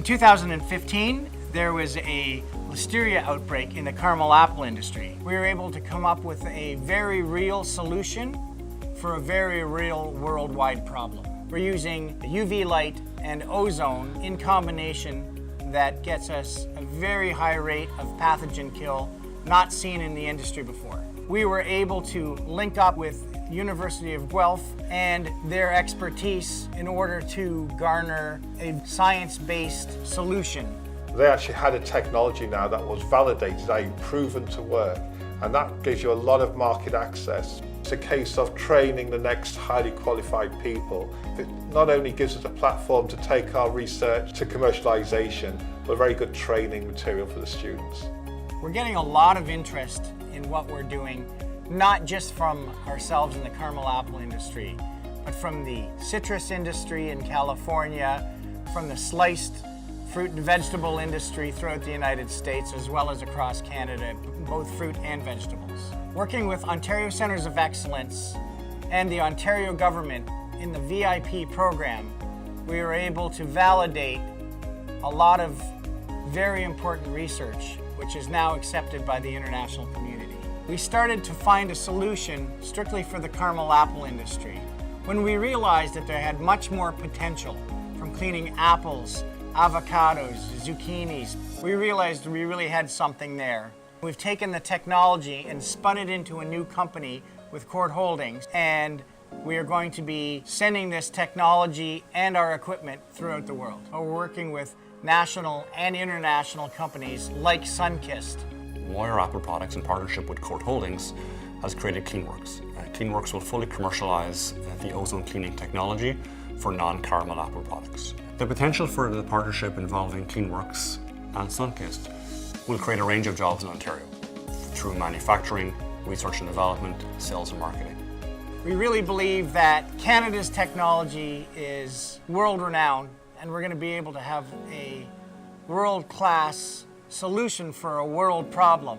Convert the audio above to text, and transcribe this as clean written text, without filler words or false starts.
In 2015, there was a listeria outbreak in the caramel apple industry. We were able to come up with a very real solution for a very real worldwide problem. We're using UV light and ozone in combination that gets us a very high rate of pathogen kill not seen in the industry before. We were able to link up with University of Guelph and their expertise in order to garner a science-based solution. They actually had a technology now that was validated, proven to work, and that gives you a lot of market access. It's a case of training the next highly qualified people. It not only gives us a platform to take our research to commercialization, but a very good training material for the students. We're getting a lot of interest in what we're doing, not just from ourselves in the caramel apple industry, but from the citrus industry in California, from the sliced fruit and vegetable industry throughout the United States, as well as across Canada, both fruit and vegetables. Working with Ontario Centres of Excellence and the Ontario government in the VIP program, we were able to validate a lot of very important research, which is now accepted by the international community. We started to find a solution strictly for the caramel apple industry when we realized that there had much more potential from cleaning apples, avocados, zucchinis. We realized we really had something there. We've taken the technology and spun it into a new company with Court Holdings, and we are going to be sending this technology and our equipment throughout the world. We're working with national and international companies like Sunkist. Moyer Apple Products, in partnership with Court Holdings, has created Cleanworks. Cleanworks will fully commercialize the ozone cleaning technology for non-caramel apple products. The potential for the partnership involving Cleanworks and Sunkist will create a range of jobs in Ontario through manufacturing, research and development, sales and marketing. We really believe that Canada's technology is world-renowned, and we're going to be able to have a world-class solution for a world problem.